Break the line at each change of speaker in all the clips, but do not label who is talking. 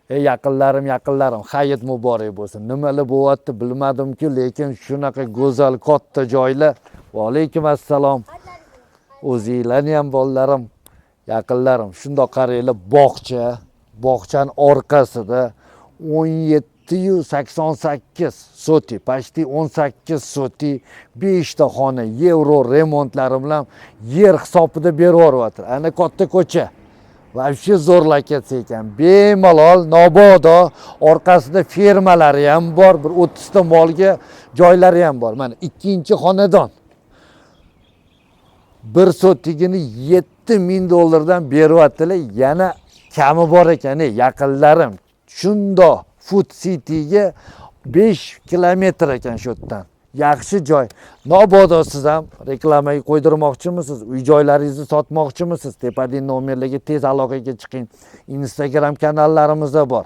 Yaqinlarim, hayit muborak bo'lsin. Nimalar bo'lyapti bilmadim-ku, lekin shunaqa go'zal katta joylar. Va alaykum assalom. O'zinglarni ham bolalarim, yaqinlarim. Shundoq qaranglar, bog'chaning orqasida 1788 soti, почти 18 soti, 5 ta xona yevro remontlari bilan yer hisobida berib yuryapti. Ana katta ko'cha. Вообще zo'rlab ketsa ekan. Bemalol, Nobodo, orqasida fermalari ham bor, bir 30 ta molga joylari ham bor. Mana ikkinchi xonadon. Bir sotigini $7000 beryaptilar. Yana kami bor ekan, yaqinlarim. Shundoq Food Cityga 5 kilometr ekan shu yerdan. Yaxshi joy. Nobodo siz ham reklamaga qo'ydirmoqchimisiz? Uy joylaringizni sotmoqchimisiz? Tepadagi nomerlarga tez aloqaga chiqing. Instagram kanallarimizda bor.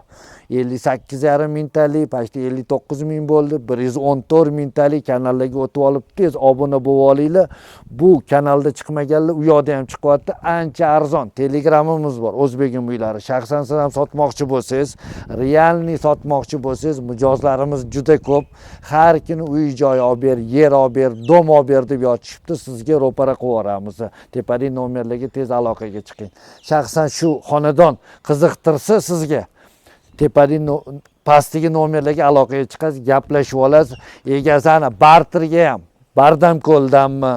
58,5 mingtalik, почти 59 ming bo'ldi. 114 mingtalik kanallarga o'tib olib tez obuna bo'lib olinglar. Bu kanalda chiqmaganlar u yoqda ham chiqyapti. Ancha arzon. Telegramimiz bor. O'zbegim uylari. Shaxsan siz ham sotmoqchi bo'lsangiz, realniy sotmoqchi bo'lsangiz, mijozlarimiz juda ko'p. Har kuni uy joy olib ber, yer olib ber, dom olib ber deb yotishibdi. Sizga ro'para qilib yuboramiz. Tepadagi nomerlarga tez aloqaga chiqing. Shaxsan shu xonadon qiziqtirsa sizga tepadagi pastdagi nomerlarga aloqaga chiqasiz, gaplashib olasiz. Egasi ana Barterga ham, Bardamko'ldanmi,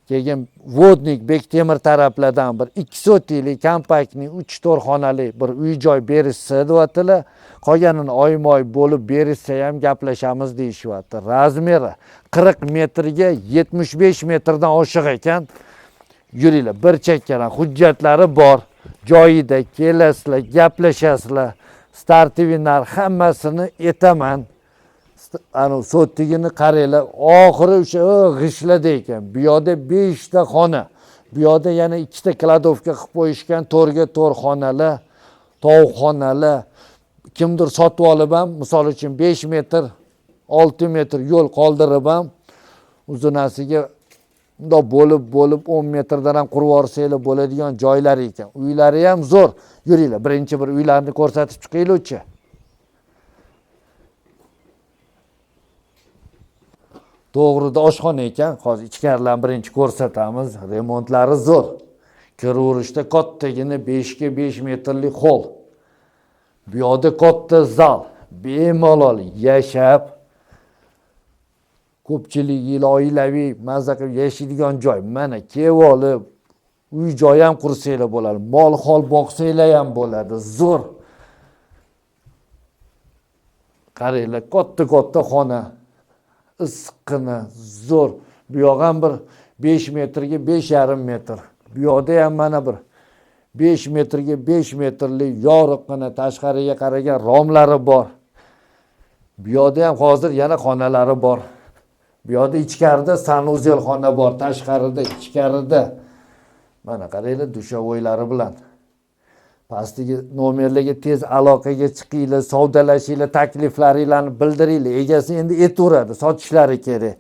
keyin Vodnik, Bektemir taraflardan bir 2 sotilik, kompaktli, 3-4 xonali bir uy joy berishsa deyaptilar. Qolganini oyma-oy bo'lib berishsa ham gaplashamiz deyishyapti. Razmeri 40 metrga 75 metrdan oshiq ekan. Yuringlar, bir chekkadan hujjatlari bor. Joyida kelasizlar, gaplashasizlar. Startivi narx hammasini aytaman. Ana sotigini qaranglar, oxiri o'sha g'ishlarda ekan. Bu yoqda 5 ta xona. Bu yoqda yana 2 ta kladovka qilib qo'yishgan, to'rga to'r xonalar, tovuq xonalar. Kimdir sotib olib ham, misol uchun 5 metr, 6 metr yo'l qoldirib ham uzunasiga bundoq bo'lib 10 metrdan ham qurib yuborsanglar bo'ladigan joylar ekan. Uylari ham zo'r. Yuringlar, birinchi bir uylarni ko'rsatib chiqaylik-chi. To'g'rida oshxona ekan. Hozir ichkarilarni birinchi ko'rsatamiz. Remontlari zo'r. Kiraverishda kattagina 5 ga 5 metrlik hol. Bu yoqda katta zal. Bemalol yashab ko'pchilik yil oilaviy mazza qilib yashaydigan joy. Mana kelib olib uy joy ham qursanglar bo'ladi. Mol hol boqsanglar ham bo'ladi. Zo'r. Qaranglar, katta xona. Issiqqina, zo'r. Bu yoq ham bir 5 metrga 5,5 metr. Bu yoqda ham mana bir 5 metrga 5 metrlik yoriqqina tashqariga qaragan romlari bor. Bu yoqda ham hozir yana xonalari bor. Bu yoqda ichkarida sanuzel xona bor, tashqarida, ichkarida. Mana qaranglar, dushovoylari bilan. Pastdagi nomerlarga tez aloqaga chiqinglar, savdolashinglar, takliflaringlarni bildiringlar. Egasi endi aytaveradi, sotishlari kerak.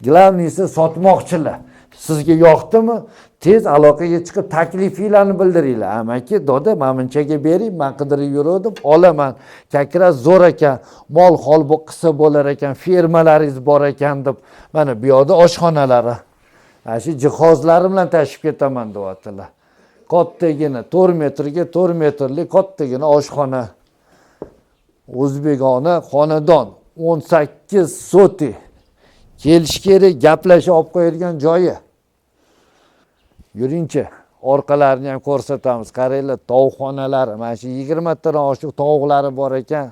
Glavnisi sotmoqchilar. Sizga yoqdimi? Tez aloqaga chiqib taklifinglarni bildiringlar. Amaki, doda, menga bering, men qidirib yurdim, olaman. Kakra zo'r ekan, mol hol qilsa bo'lar ekan, fermalaringiz bor ekan deb. Mana bu yoqda oshxonalari. Shu jihozlari bilan tashib ketaman deyaptilar. Kattagina 4 metrga 4 metrlik kattagina oshxona. O'zbegona xonadon 18 soti. Kelish kerak, gaplashib olib qo'yadigan joyi. Yuringchi, orqalarini ham ko'rsatamiz. Qaranglar, tovuqxonalari. Mana shu 20 tadan oshiq tovuqlari bor ekan.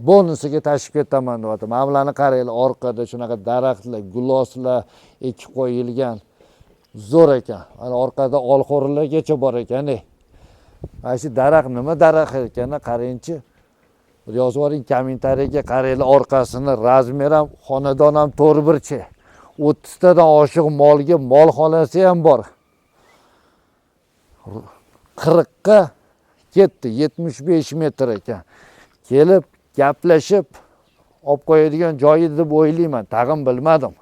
Bonusiga tashib ketaman deyapti. Mana bularni qaranglar, orqada shunaqa daraxtlar, guloslar ekib qo'yilgan. Zo'r ekan. Ana orqada olxo'rlargacha bor ekan. Mana shu daraxt nima daraxt ekan, qarangchi. Yozib yuboring kommentariyaga. Qaranglar, orqasini, razmeri ham, xonadon ham 4 30 tadan oshiq molga mol xonasi ham bor. 40 ga ketdi, 75 metr ekan. Kelib gaplashib olib qo'yadigan joyi deb o'ylayman. Tag'in bilmadim.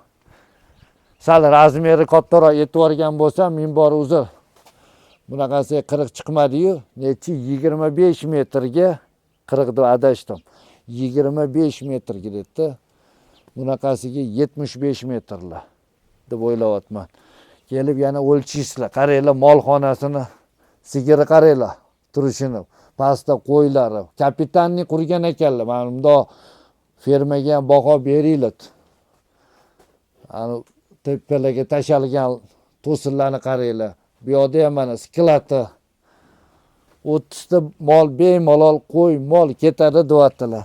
Sal razmeri kattaroq aytib bo'lsam, men bor uzr. Bunaqasi 40 chiqmadi-yu, nechi 25 metrga 40 deb adashdim. 25 metr ketdi. Bunaqasiga 75 metrlar deb o'ylayapman. Kelib yana o'lchaysizlar. Qaranglar molxonasini, sigiri qaranglar turishini. Pastda qo'ylari. Kapitanni qurgan ekanlar. Mana bundoq fermaga ham baho beringlar. Ani tepalarga tashalgan to'sinlarni qaranglar. Bu yerda ham mana sklati 30 ta mol bemalol qo'y mol ketadi deyaptilar.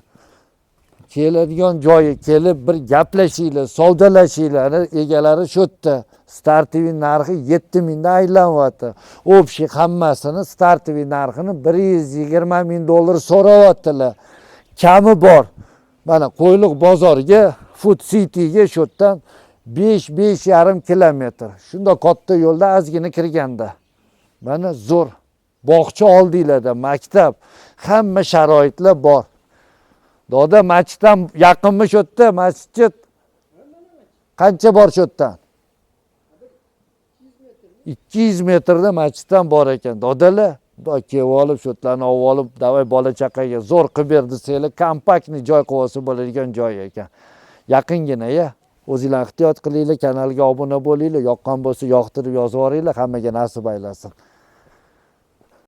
Keladigan joyi kelib bir gaplashinglar, savdolashinglar. Egalari shu yerda. Startiviy narxi 7000 dan aylanyapti. Общий hammasini startiviy narxini 120 ming dollar so'rayaptilar. Kami bor. Mana Qo'yliq bozoriga, Food Cityga shu yerdan 5-5,5 kilometr. Shunda katta yo'lda ozgina kirganda. Mana zo'r. Bog'cha oldinglarda, maktab, hamma sharoitlar bor. Doda masjiddan yaqinmi shu yerda? Masjid qancha bor shu yerdan? 200 metrda masjiddan bor ekan. Dodalar, kelib olib, shu yerlarni olib olib, davay bola chaqaga zo'r qilib berdi desanglar, kompaktni joy qilib olsa bo'ladigan joy ekan. Yaqingina ya. O'zinglar ehtiyot qilinglar, kanalga obuna bo'linglar, yoqqan bo'lsa yoqtirib yozib yuboringlar, hammaga nasib aylasin.